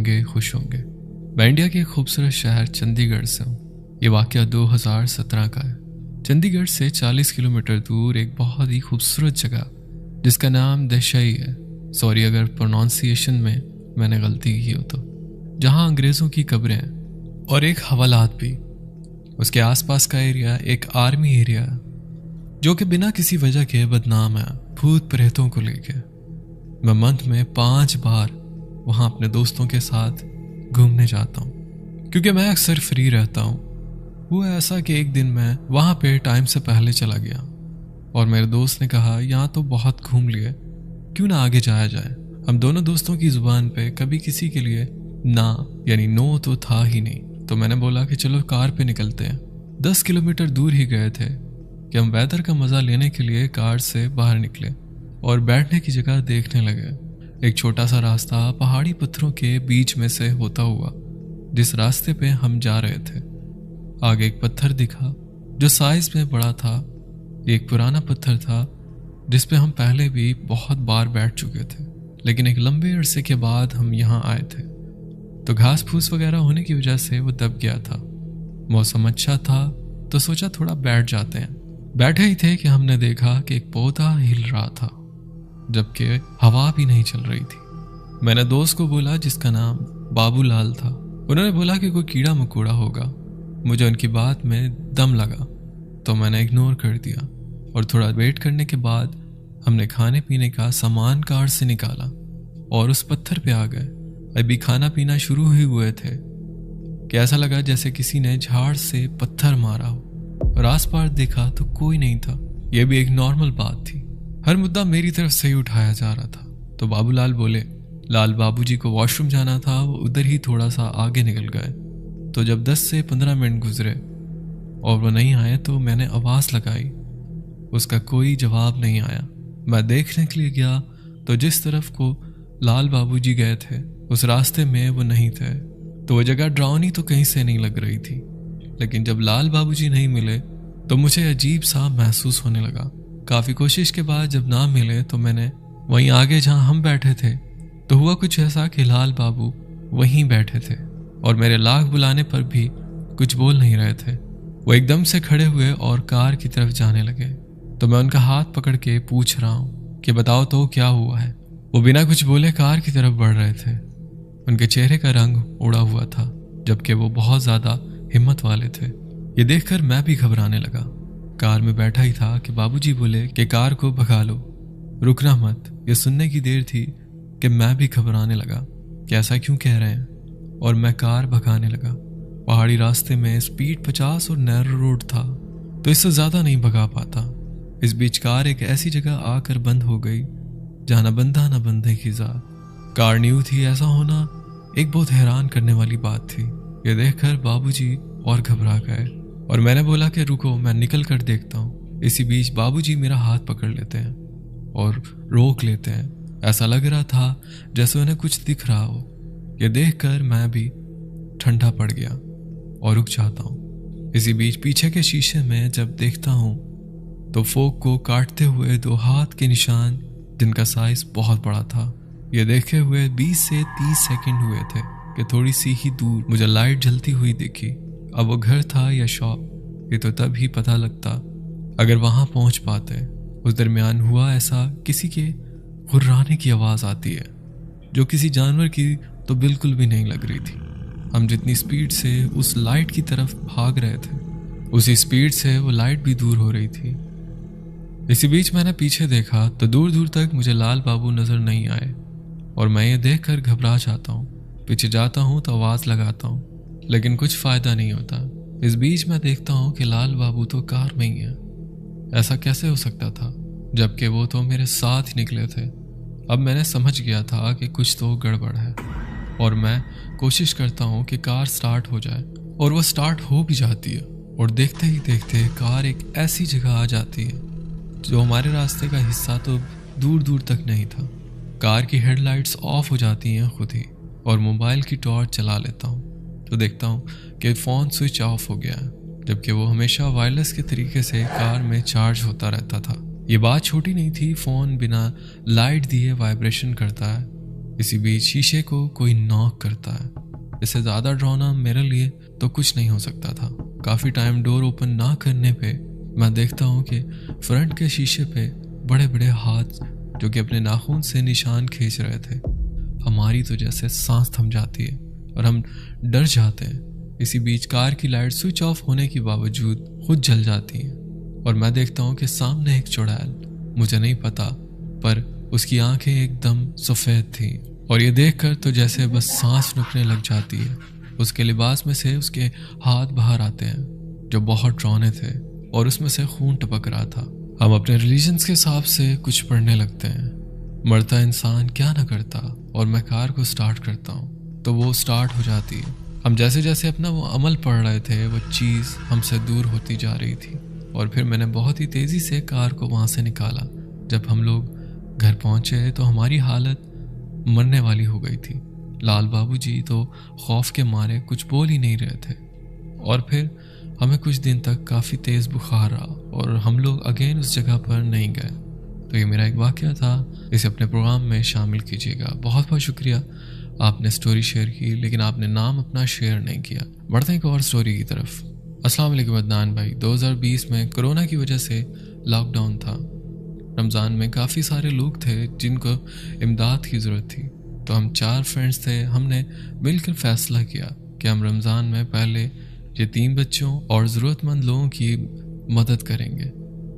ہوں گے، خوش ہوں گے۔ میں انڈیا کے ایک خوبصورت شہر چندی گڑھ سے ہوں۔ یہ واقعہ 2017 کا ہے۔ چندی گڑھ سے 40 کلومیٹر دور ایک بہت ہی خوبصورت جگہ جس کا نام دہشئی ہے، سوری اگر پرونانسیشن میں نے غلطی کی ہو تو، جہاں انگریزوں کی قبریں ہیں اور ایک حوالات بھی۔ اس کے آس پاس کا ایریا ایک آرمی ایریا ہے جو کہ بنا کسی وجہ کے بدنام ہے بھوت پریتوں کو لے کے۔ میں منتھ میں 5 بار وہاں اپنے دوستوں کے ساتھ گھومنے جاتا ہوں کیونکہ میں اکثر فری رہتا ہوں۔ وہ ایسا کہ ایک دن میں وہاں پہ ٹائم سے پہلے چلا گیا اور میرے دوست نے کہا یہاں تو بہت گھوم لیے، کیوں نہ آگے جایا جائے۔ ہم دونوں دوستوں کی زبان پہ کبھی کسی کے لیے نہ یعنی نو تو تھا ہی نہیں، تو میں نے بولا کہ چلو کار پہ نکلتے ہیں۔ 10 کلومیٹر دور ہی گئے تھے کہ ہم ویدر کا مزہ لینے کے لیے کار سے باہر نکلے اور بیٹھنے کی جگہ دیکھنے لگے۔ ایک چھوٹا سا راستہ پہاڑی پتھروں کے بیچ میں سے ہوتا ہوا جس راستے پہ ہم جا رہے تھے۔ آگے ایک پتھر دکھا جو سائز میں بڑا تھا۔ ایک پرانا پتھر تھا جس پہ ہم پہلے بھی بہت بار بیٹھ چکے تھے، لیکن ایک لمبے عرصے کے بعد ہم یہاں آئے تھے تو گھاس پھوس وغیرہ ہونے کی وجہ سے وہ دب گیا تھا۔ موسم اچھا تھا تو سوچا تھوڑا بیٹھ جاتے ہیں۔ بیٹھے ہی تھے کہ ہم نے دیکھا کہ ایک پودا ہل رہا تھا جبکہ ہوا بھی نہیں چل رہی تھی۔ میں نے دوست کو بولا جس کا نام بابو لال تھا، انہوں نے بولا کہ کوئی کیڑا مکوڑا ہوگا۔ مجھے ان کی بات میں دم لگا تو میں نے اگنور کر دیا اور تھوڑا ویٹ کرنے کے بعد ہم نے کھانے پینے کا سامان کار سے نکالا اور اس پتھر پہ آ گئے۔ ابھی کھانا پینا شروع ہی ہوئے تھے کہ ایسا لگا جیسے کسی نے جھاڑ سے پتھر مارا ہو، اور آس پاس دیکھا تو کوئی نہیں تھا۔ یہ بھی ایک نارمل بات تھی، ہر مدعا میری طرف سے ہی اٹھایا جا رہا تھا۔ تو بابو لال بولے لال بابو جی کو واش روم جانا تھا، وہ ادھر ہی تھوڑا سا آگے نکل گئے۔ تو جب 10 سے 15 منٹ گزرے اور وہ نہیں آئے تو میں نے آواز لگائی، اس کا کوئی جواب نہیں آیا۔ میں دیکھنے کے لیے گیا تو جس طرف کو لال بابو جی گئے تھے اس راستے میں وہ نہیں تھے، تو وہ جگہ ڈراؤنی تو کہیں سے نہیں لگ رہی تھی، لیکن جب لال بابو جی نہیں ملے تو مجھے عجیب سا محسوس ہونے لگا۔ کافی کوشش کے بعد جب نہ ملے تو میں نے وہیں آگے جہاں ہم بیٹھے تھے تو ہوا کچھ ایسا کہ لال بابو وہیں بیٹھے تھے اور میرے لاکھ بلانے پر بھی کچھ بول نہیں رہے تھے۔ وہ ایک دم سے کھڑے ہوئے اور کار کی طرف جانے لگے تو میں ان کا ہاتھ پکڑ کے پوچھ رہا ہوں کہ بتاؤ تو کیا ہوا ہے۔ وہ بنا کچھ بولے کار کی طرف بڑھ رہے تھے۔ ان کے چہرے کا رنگ اڑا ہوا تھا جبکہ وہ بہت زیادہ ہمت والے تھے۔ یہ دیکھ کر میں بھی گھبرانے لگا۔ کار میں بیٹھا ہی تھا کہ بابو جی بولے کہ کار کو بھگا لو، رکنا مت۔ یہ سننے کی دیر تھی کہ میں بھی گھبرانے لگا کہ ایسا کیوں کہہ رہے ہیں، اور میں کار بھگانے لگا۔ پہاڑی راستے میں سپیڈ 50 اور نیرو روڈ تھا تو اس سے زیادہ نہیں بھگا پاتا۔ اس بیچ کار ایک ایسی جگہ آ کر بند ہو گئی جہاں نہ بندہ نہ بندے کی ذات۔ کار نیو تھی، ایسا ہونا ایک بہت حیران کرنے والی بات تھی۔ یہ دیکھ کر بابو جی اور گھبرا گئے اور میں نے بولا کہ رکو میں نکل کر دیکھتا ہوں۔ اسی بیچ بابو جی میرا ہاتھ پکڑ لیتے ہیں اور روک لیتے ہیں۔ ایسا لگ رہا تھا جیسے انہیں کچھ دکھ رہا ہو۔ یہ دیکھ کر میں بھی ٹھنڈا پڑ گیا اور رک جاتا ہوں۔ اسی بیچ پیچھے کے شیشے میں جب دیکھتا ہوں تو فوگ کو کاٹتے ہوئے 2 ہاتھ کے نشان جن کا سائز بہت بڑا تھا۔ یہ دیکھے ہوئے 20 سے 30 سیکنڈ ہوئے تھے کہ تھوڑی سی ہی دور مجھے لائٹ جلتی ہوئی دکھی۔ اب وہ گھر تھا یا شاپ یہ تو تب ہی پتہ لگتا اگر وہاں پہنچ پاتے۔ اس درمیان ہوا ایسا کسی کے غرانے کی آواز آتی ہے جو کسی جانور کی تو بالکل بھی نہیں لگ رہی تھی۔ ہم جتنی سپیڈ سے اس لائٹ کی طرف بھاگ رہے تھے اسی سپیڈ سے وہ لائٹ بھی دور ہو رہی تھی۔ اسی بیچ میں نے پیچھے دیکھا تو دور دور تک مجھے لال بابو نظر نہیں آئے اور میں یہ دیکھ کر گھبرا جاتا ہوں۔ پیچھے جاتا ہوں تو آواز لگاتا ہوں لیکن کچھ فائدہ نہیں ہوتا۔ اس بیچ میں دیکھتا ہوں کہ لال بابو تو کار میں ہی ہے۔ ایسا کیسے ہو سکتا تھا جبکہ وہ تو میرے ساتھ ہی نکلے تھے۔ اب میں نے سمجھ گیا تھا کہ کچھ تو گڑبڑ ہے اور میں کوشش کرتا ہوں کہ کار سٹارٹ ہو جائے اور وہ سٹارٹ ہو بھی جاتی ہے اور دیکھتے ہی دیکھتے کار ایک ایسی جگہ آ جاتی ہے جو ہمارے راستے کا حصہ تو دور دور تک نہیں تھا۔ کار کی ہیڈ لائٹس آف ہو جاتی ہیں خود ہی اور موبائل کی ٹارچ چلا لیتا ہوں تو دیکھتا ہوں کہ فون سوئچ آف ہو گیا ہے جبکہ وہ ہمیشہ وائرلیس کے طریقے سے کار میں چارج ہوتا رہتا تھا۔ یہ بات چھوٹی نہیں تھی، فون بنا لائٹ دیے وائبریشن کرتا ہے، इसी बीच शीशे को कोई नॉक करता है। इससे ज़्यादा डरावना मेरे लिए तो कुछ नहीं हो सकता था। काफ़ी टाइम डोर ओपन ना करने पे मैं देखता हूँ कि फ्रंट के शीशे पे बड़े बड़े हाथ जो कि अपने नाखून से निशान खींच रहे थे। हमारी तो जैसे सांस थम जाती है और हम डर जाते हैं। इसी बीच कार की लाइट स्विच ऑफ होने के बावजूद खुद जल जाती है और मैं देखता हूँ कि सामने एक चुड़ैल, मुझे नहीं पता पर उसकी आंखें एकदम सफ़ेद थी और ये देखकर तो जैसे बस सांस रुकने लग जाती है। उसके लिबास में से उसके हाथ बाहर आते हैं जो बहुत डरावने थे और उसमें से खून टपक रहा था। हम अपने रिलीजन्स के हिसाब से कुछ पढ़ने लगते हैं। मरता इंसान क्या ना करता, और मैं कार को स्टार्ट करता हूँ तो वो स्टार्ट हो जाती है। हम जैसे जैसे अपना वो अमल पढ़ रहे थे वो चीज़ हमसे दूर होती जा रही थी और फिर मैंने बहुत ही तेज़ी से कार को वहाँ से निकाला। जब हम लोग घर पहुँचे तो हमारी हालत मरने वाली हो गई थी। लाल बाबूजी तो खौफ के मारे कुछ बोल ही नहीं रहे थे और फिर हमें कुछ दिन तक काफ़ी तेज़ बुखार रहा और हम लोग अगेन उस जगह पर नहीं गए। तो ये मेरा एक वाक़या था, इसे अपने प्रोग्राम में शामिल कीजिएगा। बहुत बहुत शुक्रिया, आपने स्टोरी शेयर की लेकिन आपने नाम अपना शेयर नहीं किया। बढ़ते हैं एक और स्टोरी की तरफ। अस्सलाम वालेकुम अदनान भाई। 2020 में कोरोना की वजह से लॉकडाउन था। रमज़ान में काफ़ी सारे लोग थे जिनको इमदाद की ज़रूरत थी, तो हम 4 फ्रेंड्स थे। हमने मिलकर फ़ैसला किया कि हम रमज़ान में पहले ये 3 बच्चों और ज़रूरतमंद लोगों की मदद करेंगे।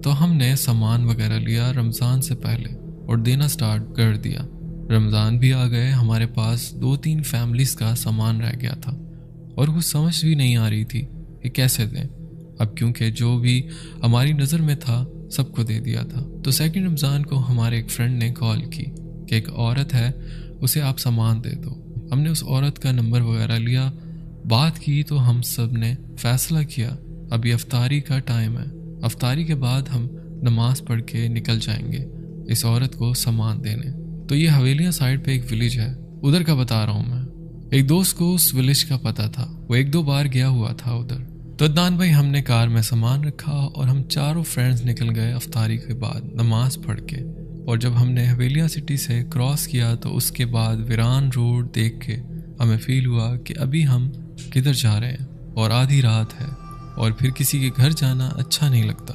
तो हमने सामान वगैरह लिया रमज़ान से पहले और देना स्टार्ट कर दिया। रमज़ान भी आ गए, हमारे पास 2-3 फैमिलीज़ का सामान रह गया था और कुछ समझ भी नहीं आ रही थी कि कैसे दें। अब क्योंकि जो भी हमारी नज़र में था सबको दे दिया था। तो सेकंड रमज़ान को हमारे एक फ्रेंड ने कॉल की कि एक औरत है, उसे आप सामान दे दो। हमने उस औरत का नंबर वगैरह लिया, बात की तो हम सब ने फ़ैसला किया अभी अफ्तारी का टाइम है, अफ्तारी के बाद हम नमाज पढ़ के निकल जाएंगे इस औरत को सामान देने। तो ये हवेलियाँ साइड पे एक विलेज है, उधर का बता रहा हूँ मैं। एक दोस्त को उस विलेज का पता था, वो 1-2 बार गया हुआ था उधर। तो अदनान भाई हमने कार में सामान रखा और हम चारों फ्रेंड्स निकल गए अफ्तारी के बाद नमाज पढ़ के। और जब हमने हवेलिया सिटी से क्रॉस किया तो उसके बाद वीरान रोड देख के हमें फील हुआ कि अभी हम किधर जा रहे हैं और आधी रात है और फिर किसी के घर जाना अच्छा नहीं लगता।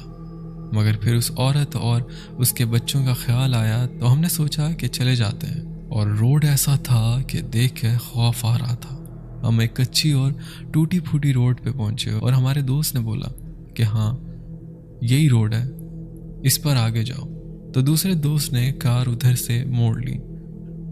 मगर फिर उस औरत और उसके बच्चों का ख्याल आया तो हमने सोचा कि चले जाते हैं। और रोड ऐसा था कि देख के खौफ आ रहा था। हम एक कच्ची और टूटी फूटी रोड पे पहुंचे और हमारे दोस्त ने बोला कि हाँ यही रोड है, इस पर आगे जाओ। तो दूसरे दोस्त ने कार उधर से मोड़ ली।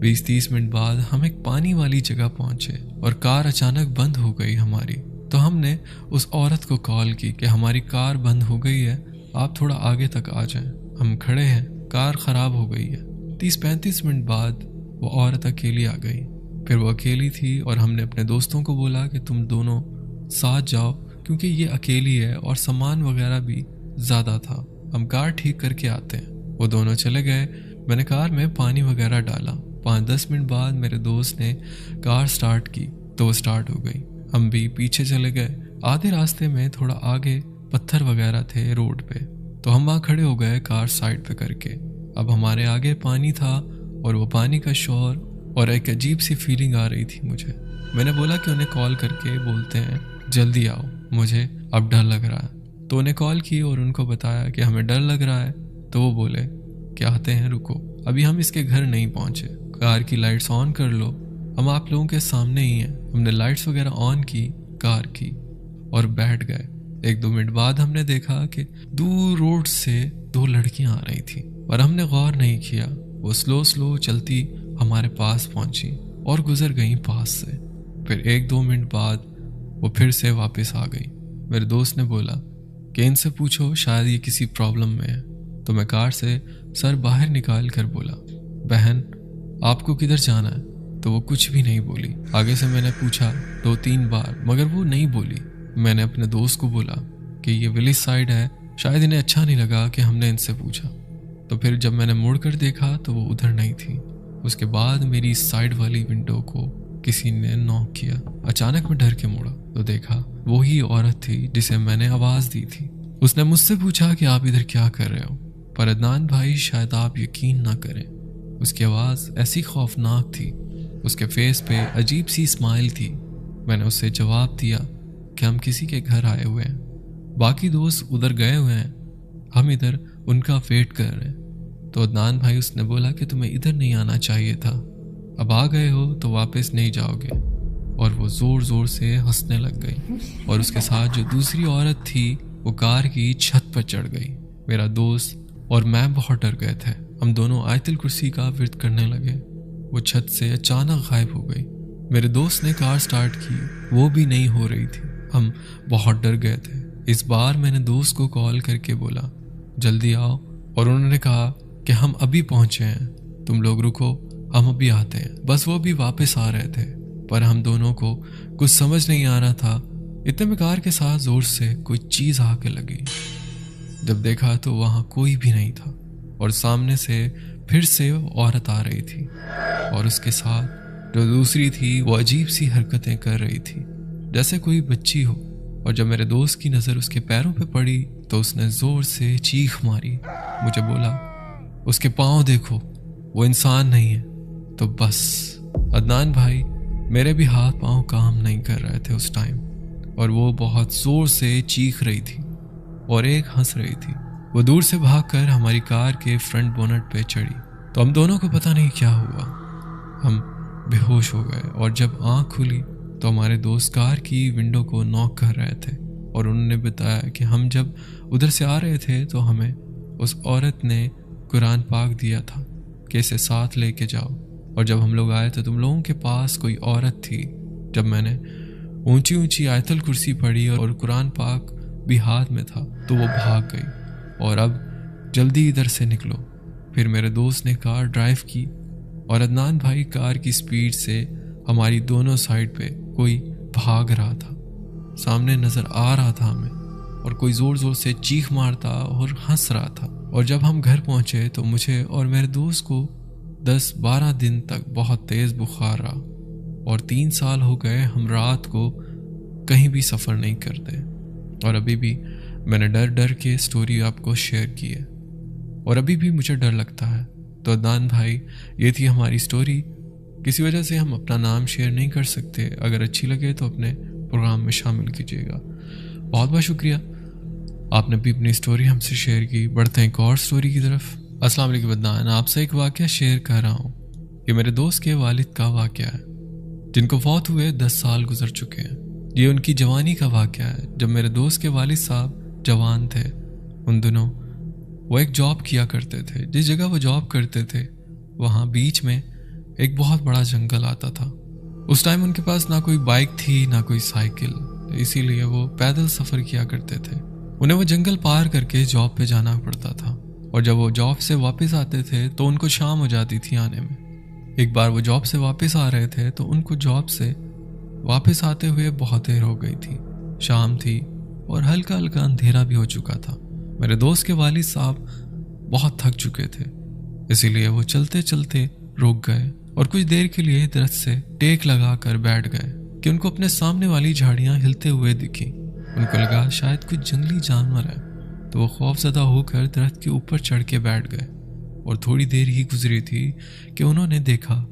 20-30 मिनट बाद हम एक पानी वाली जगह पहुंचे और कार अचानक बंद हो गई हमारी। तो हमने उस औरत को कॉल की कि हमारी कार बंद हो गई है, आप थोड़ा आगे तक आ जाएं, हम खड़े हैं, कार ख़राब हो गई है। 30-35 मिनट बाद वो औरत अकेली आ गई। फिर वो अकेली थी और हमने अपने दोस्तों को बोला कि तुम दोनों साथ जाओ क्योंकि ये अकेली है और सामान वगैरह भी ज़्यादा था, हम कार ठीक करके आते हैं। वो दोनों चले गए, मैंने कार में पानी वगैरह डाला। 5-10 मिनट बाद मेरे दोस्त ने कार स्टार्ट की तो वो स्टार्ट हो गई। हम भी पीछे चले गए। आधे रास्ते में थोड़ा आगे पत्थर वगैरह थे रोड पे, तो हम वहाँ खड़े हो गए कार साइड पे करके। अब हमारे आगे पानी था और वो पानी का शोर और एक अजीब सी फीलिंग आ रही थी मुझे। मैंने बोला कि उन्हें कॉल करके बोलते हैं जल्दी आओ, मुझे अब डर लग रहा है। तो उन्हें कॉल की और उनको बताया कि हमें डर लग रहा है। तो वो बोले कि आते हैं, रुको, अभी हम इसके घर नहीं पहुंचे, कार की लाइट्स ऑन कर लो, हम आप लोगों के सामने ही हैं। हमने लाइट्स वगैरह ऑन की कार की और बैठ गए। 1-2 मिनट बाद हमने देखा कि दूर रोड से 2 लड़कियां आ रही थी और हमने गौर नहीं किया। वो स्लो चलती हमारे पास पहुंची और गुजर गई पास से। फिर 1-2 मिनट बाद वो फिर से वापस आ गई। मेरे दोस्त ने बोला कि इनसे पूछो, शायद ये किसी प्रॉब्लम में है। तो मैं कार से सर बाहर निकाल कर बोला, बहन आपको किधर जाना है? तो वो कुछ भी नहीं बोली। आगे से मैंने पूछा 2-3 बार मगर वो नहीं बोली। मैंने अपने दोस्त को बोला कि ये विलेज साइड है, शायद इन्हें अच्छा नहीं लगा कि हमने इनसे पूछा। तो फिर जब मैंने मुड़ कर देखा तो वो उधर नहीं थी। उसके बाद मेरी साइड वाली विंडो को किसी ने नॉक किया। अचानक मैं डर के मुड़ा तो देखा वही औरत थी जिसे मैंने आवाज़ दी थी। उसने मुझसे पूछा कि आप इधर क्या कर रहे हो? पर अदनान भाई शायद आप यकीन ना करें, उसकी आवाज़ ऐसी खौफनाक थी اس کے فیس پہ عجیب سی اسمائل تھی۔ میں نے اسے جواب دیا کہ ہم کسی کے گھر آئے ہوئے ہیں، باقی دوست ادھر گئے ہوئے ہیں، ہم ادھر ان کا ویٹ کر رہے ہیں۔ تو عدنان بھائی اس نے بولا کہ تمہیں ادھر نہیں آنا چاہیے تھا، اب آ گئے ہو تو واپس نہیں جاؤ گے، اور وہ زور زور سے ہنسنے لگ گئی، اور اس کے ساتھ جو دوسری عورت تھی وہ کار کی چھت پر چڑھ گئی۔ میرا دوست اور میں بہت ڈر گئے تھے، ہم دونوں آیت الکرسی کا ورد کرنے لگے۔ وہ چھت سے اچانک غائب ہو گئی۔ میرے دوست نے کار سٹارٹ کی، وہ بھی نہیں ہو رہی تھی، ہم بہت ڈر گئے تھے۔ اس بار میں نے دوست کو کال کر کے بولا جلدی آؤ، اور انہوں نے کہا کہ ہم ابھی پہنچے ہیں، تم لوگ رکو، ہم ابھی آتے ہیں۔ بس وہ بھی واپس آ رہے تھے، پر ہم دونوں کو کچھ سمجھ نہیں آ رہا تھا۔ اتنے میں کار کے ساتھ زور سے کوئی چیز آ کے لگی۔ جب دیکھا تو وہاں کوئی بھی نہیں تھا، اور سامنے سے پھر سے عورت آ رہی تھی، اور اس کے ساتھ جو دوسری تھی وہ عجیب سی حرکتیں کر رہی تھی جیسے کوئی بچی ہو۔ اور جب میرے دوست کی نظر اس کے پیروں پہ پڑی تو اس نے زور سے چیخ ماری، مجھے بولا اس کے پاؤں دیکھو، وہ انسان نہیں ہے۔ تو بس عدنان بھائی، میرے بھی ہاتھ پاؤں کام نہیں کر رہے تھے اس ٹائم، اور وہ بہت زور سے چیخ رہی تھی اور ایک ہنس رہی تھی۔ وہ دور سے بھاگ کر ہماری کار کے فرنٹ بونٹ پہ چڑھی، تو ہم دونوں کو پتہ نہیں کیا ہوا، ہم بے ہوش ہو گئے، اور جب آنکھ کھلی تو ہمارے دوست کار کی ونڈو کو ناک کر رہے تھے، اور انہوں نے بتایا کہ ہم جب ادھر سے آ رہے تھے تو ہمیں اس عورت نے قرآن پاک دیا تھا کہ اسے ساتھ لے کے جاؤ، اور جب ہم لوگ آئے تو تم لوگوں کے پاس کوئی عورت تھی۔ جب میں نے اونچی اونچی آیت الکرسی پڑھی اور قرآن پاک بھی ہاتھ میں تھا تو وہ بھاگ گئی، اور اب جلدی ادھر سے نکلو۔ پھر میرے دوست نے کار ڈرائیو کی، اور عدنان بھائی کار کی سپیڈ سے ہماری دونوں سائڈ پہ کوئی بھاگ رہا تھا، سامنے نظر آ رہا تھا ہمیں، اور کوئی زور زور سے چیخ مارتا اور ہنس رہا تھا۔ اور جب ہم گھر پہنچے تو مجھے اور میرے دوست کو 10-12 دن تک بہت تیز بخار رہا، اور 3 سال ہو گئے ہم رات کو کہیں بھی سفر نہیں کرتے، اور ابھی بھی میں نے ڈر ڈر کے سٹوری آپ کو شیئر کی ہے، اور ابھی بھی مجھے ڈر لگتا ہے۔ تو عدنان بھائی، یہ تھی ہماری سٹوری، کسی وجہ سے ہم اپنا نام شیئر نہیں کر سکتے، اگر اچھی لگے تو اپنے پروگرام میں شامل کیجیے گا۔ بہت بہت شکریہ، آپ نے بھی اپنی سٹوری ہم سے شیئر کی۔ بڑھتے ہیں ایک اور سٹوری کی طرف۔ السلام علیکم عدنان، آپ سے ایک واقعہ شیئر کر رہا ہوں۔ یہ میرے دوست کے والد کا واقعہ ہے، جن کو فوت ہوئے 10 سال گزر چکے ہیں۔ یہ ان کی جوانی کا واقعہ ہے، جب میرے دوست کے والد صاحب جوان تھے۔ ان دنوں وہ ایک جاب کیا کرتے تھے، جس جگہ وہ جاب کرتے تھے وہاں بیچ میں ایک بہت بڑا جنگل آتا تھا۔ اس ٹائم ان کے پاس نہ کوئی بائک تھی نہ کوئی سائیکل، اسی لیے وہ پیدل سفر کیا کرتے تھے۔ انہیں وہ جنگل پار کر کے جاب پہ جانا پڑتا تھا، اور جب وہ جاب سے واپس آتے تھے تو ان کو شام ہو جاتی تھی آنے میں۔ ایک بار وہ جاب سے واپس آ رہے تھے تو ان کو جاب سے واپس آتے ہوئے بہت دیر ہو گئی تھی، شام تھی اور ہلکا ہلکا اندھیرا بھی ہو چکا تھا۔ میرے دوست کے والد صاحب بہت تھک چکے تھے، اسی لیے وہ چلتے چلتے رک گئے اور کچھ دیر کے لیے درخت سے ٹیک لگا کر بیٹھ گئے کہ ان کو اپنے سامنے والی جھاڑیاں ہلتے ہوئے دکھی۔ ان کو لگا شاید کچھ جنگلی جانور ہے، تو وہ خوف زدہ ہو کر درخت کے اوپر چڑھ کے بیٹھ گئے، اور تھوڑی دیر ہی گزری تھی کہ انہوں نے دیکھا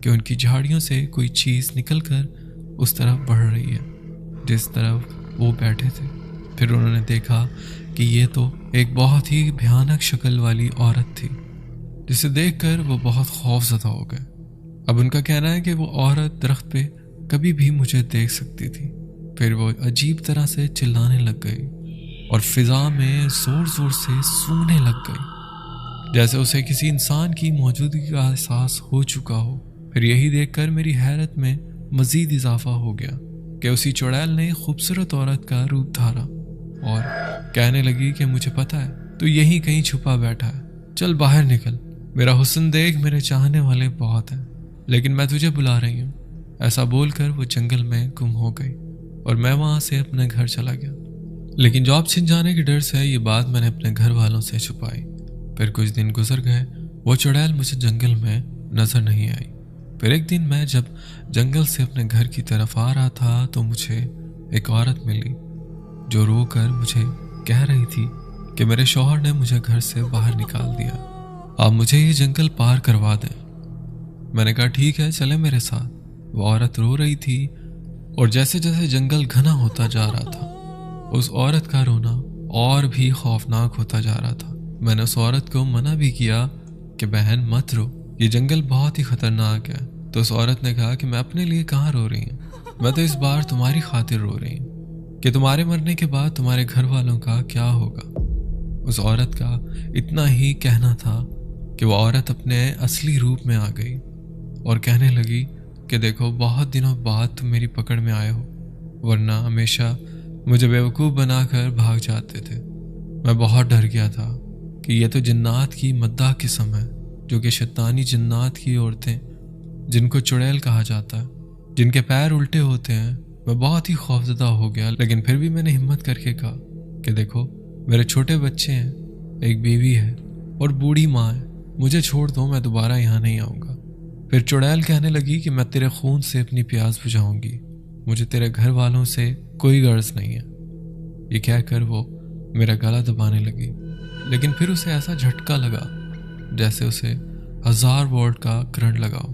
کہ ان کی جھاڑیوں سے کوئی چیز نکل کر اس طرف بڑھ رہی ہے جس طرف وہ بیٹھے تھے۔ پھر انہوں نے دیکھا کہ یہ تو ایک بہت ہی بھیانک شکل والی عورت تھی، جسے دیکھ کر وہ بہت خوف زدہ ہو گئے۔ اب ان کا کہنا ہے کہ وہ عورت درخت پہ کبھی بھی مجھے دیکھ سکتی تھی۔ پھر وہ عجیب طرح سے چلانے لگ گئی اور فضا میں زور زور سے سونگنے لگ گئی، جیسے اسے کسی انسان کی موجودگی کا احساس ہو چکا ہو۔ پھر یہی دیکھ کر میری حیرت میں مزید اضافہ ہو گیا کہ اسی چڑیل نے خوبصورت عورت کا روپ دھارا اور کہنے لگی کہ مجھے پتہ ہے تو یہیں کہیں چھپا بیٹھا ہے، چل باہر نکل، میرا حسن دیکھ، میرے چاہنے والے بہت ہیں لیکن میں تجھے بلا رہی ہوں۔ ایسا بول کر وہ جنگل میں گم ہو گئی اور میں وہاں سے اپنے گھر چلا گیا، لیکن جاب چھن جانے کے ڈر سے یہ بات میں نے اپنے گھر والوں سے چھپائی۔ پھر کچھ دن گزر گئے، وہ چڑیل مجھے جنگل میں نظر نہیں آئی۔ پھر ایک دن میں جب جنگل سے اپنے گھر کی طرف آ رہا تھا تو مجھے ایک عورت ملی جو رو کر مجھے کہہ رہی تھی کہ میرے شوہر نے مجھے گھر سے باہر نکال دیا، آپ مجھے یہ جنگل پار کروا دیں۔ मैंने कहा ठीक है चले मेरे साथ। वो औरत रो रही थी और जैसे जैसे जंगल घना होता जा रहा था उस औरत का रोना और भी खौफनाक होता जा रहा था। मैंने उस औरत को मना भी किया कि बहन मत रो, ये जंगल बहुत ही खतरनाक है। तो उस औरत ने कहा कि मैं अपने लिए कहाँ रो रही हूँ, मैं तो इस बार तुम्हारी खातिर रो रही हूँ कि तुम्हारे मरने के बाद तुम्हारे घर वालों का क्या होगा। उस औरत का इतना ही कहना था कि वो औरत अपने असली रूप में आ गई और कहने लगी कि देखो बहुत दिनों बाद तुम मेरी पकड़ में आए हो, वरना हमेशा मुझे बेवकूफ़ बनाकर भाग जाते थे। मैं बहुत डर गया था कि ये तो जिन्नात की मद्दाह किस्म है, जो कि शैतानी जिन्नात की औरतें जिनको चुड़ैल कहा जाता है, जिनके पैर उल्टे होते हैं। मैं बहुत ही खौफजदा हो गया, लेकिन फिर भी मैंने हिम्मत करके कहा कि देखो मेरे छोटे बच्चे हैं, एक बीवी है और बूढ़ी माँ है, मुझे छोड़ दो, मैं दोबारा यहाँ नहीं आऊँगा। फिर चुड़ैल कहने लगी कि मैं तेरे खून से अपनी प्यास बुझाऊंगी, मुझे तेरे घर वालों से कोई गर्ज नहीं है। ये कहकर वो मेरा गला दबाने लगी, लेकिन फिर उसे ऐसा झटका लगा जैसे उसे 1000 वॉट का करंट लगाओ।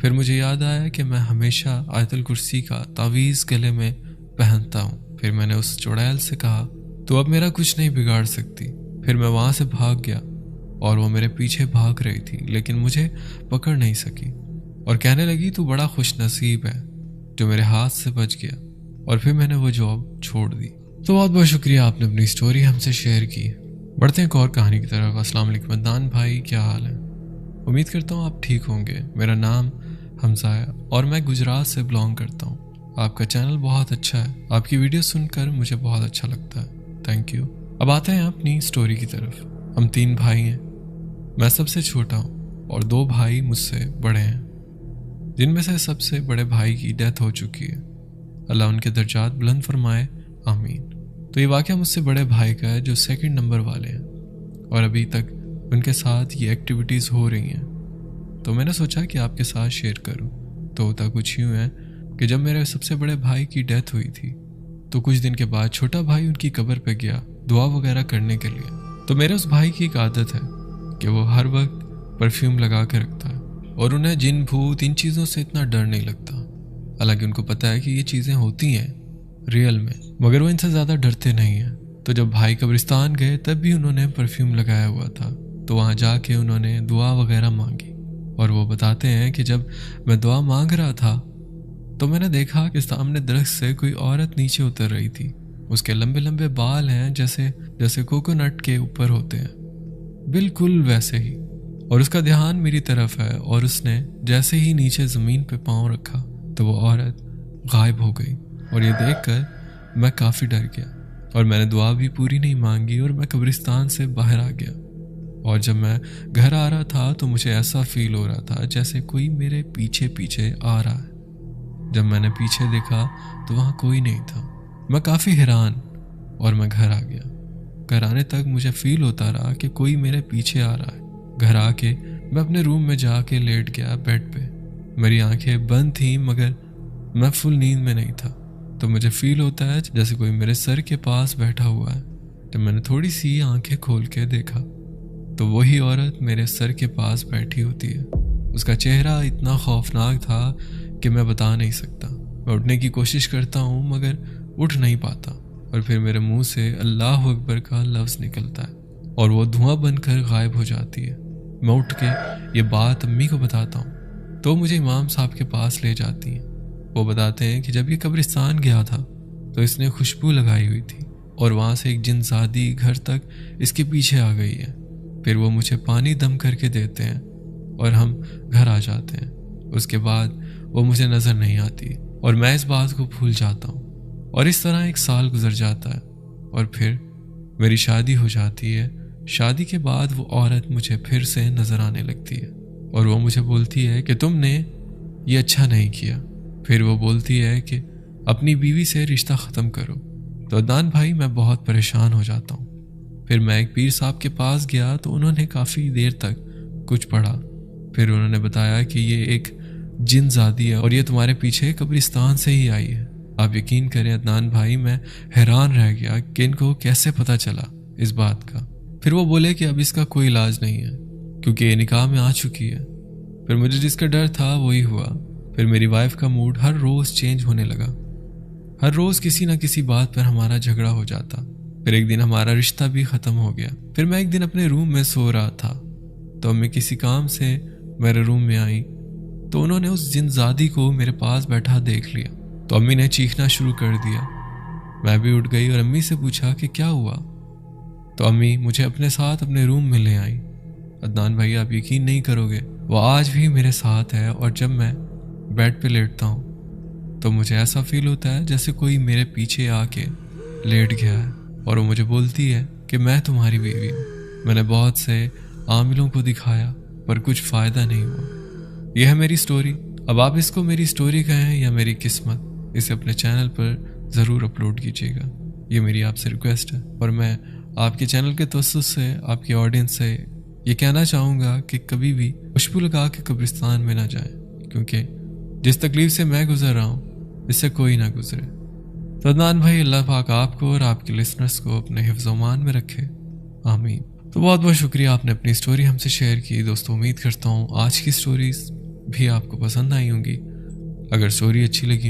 फिर मुझे याद आया कि मैं हमेशा आयतुल कुर्सी का तावीज़ गले में पहनता हूँ। फिर मैंने उस चुड़ैल से कहा तो अब मेरा कुछ नहीं बिगाड़ सकती। फिर मैं वहाँ से भाग गया और वो मेरे पीछे भाग रही थी, लेकिन मुझे पकड़ नहीं सकी और कहने लगी तू बड़ा खुश नसीब है जो मेरे हाथ से बच गया। और फिर मैंने वो जॉब छोड़ दी। तो बहुत बहुत शुक्रिया, आपने अपनी स्टोरी हमसे शेयर की। बढ़ते हैं एक और कहानी की तरफ। अस्सलाम वालेकुम अदनान भाई, क्या हाल है? उम्मीद करता हूँ आप ठीक होंगे। मेरा नाम हमजा है और मैं गुजरात से बिलोंग करता हूँ। आपका चैनल बहुत अच्छा है, आपकी वीडियो सुनकर मुझे बहुत अच्छा लगता है, थैंक यू। अब आते हैं अपनी स्टोरी की तरफ। हम 3 भाई हैं, मैं सबसे छोटा हूँ और 2 भाई मुझसे बड़े हैं, जिनमें से सबसे बड़े भाई की डेथ हो चुकी है। अल्लाह उनके दर्जात बुलंद फरमाए, आमीन। तो ये वाक़या मुझसे बड़े भाई का है जो 2nd नंबर वाले हैं और अभी तक उनके साथ ये एक्टिविटीज़ हो रही हैं, तो मैंने सोचा कि आपके साथ शेयर करूं। तो होता कुछ यूँ है कि जब मेरे सबसे बड़े भाई की डेथ हुई थी तो कुछ दिन के बाद छोटा भाई उनकी कब्र पे गया दुआ वगैरह करने के लिए। तो मेरे उस भाई की एक आदत है कि वो हर वक्त परफ्यूम लगा के रखता है और उन्हें जिन भूत इन चीज़ों से इतना डर नहीं लगता। हालांकि उनको पता है कि ये चीज़ें होती हैं रियल में, मगर वो इनसे ज़्यादा डरते नहीं हैं। तो जब भाई कब्रिस्तान गए तब भी उन्होंने परफ्यूम लगाया हुआ था, तो वहाँ जाके उन्होंने दुआ वगैरह मांगी। और वो बताते हैं कि जब मैं दुआ मांग रहा था तो मैंने देखा कि सामने दरख्त से कोई औरत नीचे उतर रही थी। उसके लंबे लंबे बाल हैं जैसे कोकोनट के ऊपर होते हैं, बिल्कुल वैसे ही। और उसका ध्यान मेरी तरफ है और उसने जैसे ही नीचे ज़मीन पे पाँव रखा तो वो औरत गायब हो गई। और ये देखकर मैं काफ़ी डर गया और मैंने दुआ भी पूरी नहीं मांगी और मैं कब्रिस्तान से बाहर आ गया। और जब मैं घर आ रहा था तो मुझे ऐसा फील हो रहा था जैसे कोई मेरे पीछे पीछे आ रहा है। जब मैंने पीछे देखा तो वहाँ कोई नहीं था। मैं काफ़ी हैरान और मैं घर आ गया। घर आने तक मुझे फील होता रहा कि कोई मेरे पीछे आ रहा है। घर आके मैं अपने रूम में जाके लेट गया बेड पे। मेरी आंखें बंद थी मगर मैं फुल नींद में नहीं था, तो मुझे फील होता है जैसे कोई मेरे सर के पास बैठा हुआ है। जब मैंने थोड़ी सी आंखें खोल के देखा तो वही औरत मेरे सर के पास बैठी होती है। उसका चेहरा इतना खौफनाक था कि मैं बता नहीं सकता। मैं उठने की कोशिश करता हूँ मगर उठ नहीं पाता और फिर मेरे मुंह से अल्लाह अकबर का लफ्ज़ निकलता है और वो धुआं बनकर गायब हो जाती है। मैं उठ के ये बात अम्मी को बताता हूँ तो मुझे इमाम साहब के पास ले जाती हैं। वो बताते हैं कि जब ये कब्रिस्तान गया था तो इसने खुशबू लगाई हुई थी और वहाँ से एक जिनज़ादी घर तक इसके पीछे आ गई है। फिर वो मुझे पानी दम करके देते हैं और हम घर आ जाते हैं। उसके बाद वो मुझे नज़र नहीं आती और मैं इस बात को भूल जाता हूँ। और इस तरह 1 साल गुजर जाता है और फिर मेरी शादी हो जाती है। शादी के बाद वो औरत मुझे फिर से नज़र आने लगती है और वो मुझे बोलती है कि तुमने ये अच्छा नहीं किया। फिर वो बोलती है कि अपनी बीवी से रिश्ता ख़त्म करो। तो अदनान भाई मैं बहुत परेशान हो जाता हूँ। फिर मैं एक पीर साहब के पास गया तो उन्होंने काफ़ी देर तक कुछ पढ़ा। फिर उन्होंने बताया कि ये एक जिनज़ादी है और ये तुम्हारे पीछे कब्रिस्तान से ही आई है। आप यकीन करें अदनान भाई, मैं हैरान रह गया कि इनको कैसे पता चला इस बात का। फिर वो बोले कि अब इसका कोई इलाज नहीं है क्योंकि ये निकाह में आ चुकी है। फिर मुझे जिसका डर था वही हुआ। फिर मेरी वाइफ का मूड हर रोज़ चेंज होने लगा। हर रोज़ किसी न किसी बात पर हमारा झगड़ा हो जाता। फिर एक दिन हमारा रिश्ता भी ख़त्म हो गया। फिर मैं एक दिन अपने रूम में सो रहा था तो अम्मी किसी काम से मेरे रूम में आई तो उन्होंने उस जिनजादी को मेरे पास बैठा देख लिया तो अम्मी ने चीखना शुरू कर दिया। मैं भी उठ गई और अम्मी से पूछा कि क्या हुआ। तो अम्मी मुझे अपने साथ अपने रूम में ले आई। अदनान भाई, आप यकीन नहीं करोगे, वो आज भी मेरे साथ है और जब मैं बेड पे लेटता हूँ तो मुझे ऐसा फील होता है जैसे कोई मेरे पीछे आके लेट गया है और वो मुझे बोलती है कि मैं तुम्हारी बीवी हूँ। मैंने बहुत से आमिलों को दिखाया पर कुछ फ़ायदा नहीं हुआ। यह है मेरी स्टोरी। अब आप इसको मेरी स्टोरी कहें या मेरी किस्मत, इसे अपने चैनल पर ज़रूर अपलोड कीजिएगा। ये मेरी आपसे रिक्वेस्ट है और मैं आपके चैनल के तवस्सुस से, आपकी ऑडियंस से ये कहना चाहूँगा कि कभी भी खुशबू लगा के कब्रिस्तान में ना जाएं, क्योंकि जिस तकलीफ से मैं गुजर रहा हूँ इससे कोई ना गुजरे। तो अदनान भाई, अल्लाह पाक आपको और आपके लिसनर्स को अपने हिफ्ज़-ओ-मान में रखे, आमीन। तो बहुत बहुत शुक्रिया, आपने अपनी स्टोरी हमसे शेयर की। दोस्तों, उम्मीद करता हूँ आज की स्टोरीज भी आपको पसंद आई होंगी। अगर स्टोरी अच्छी लगी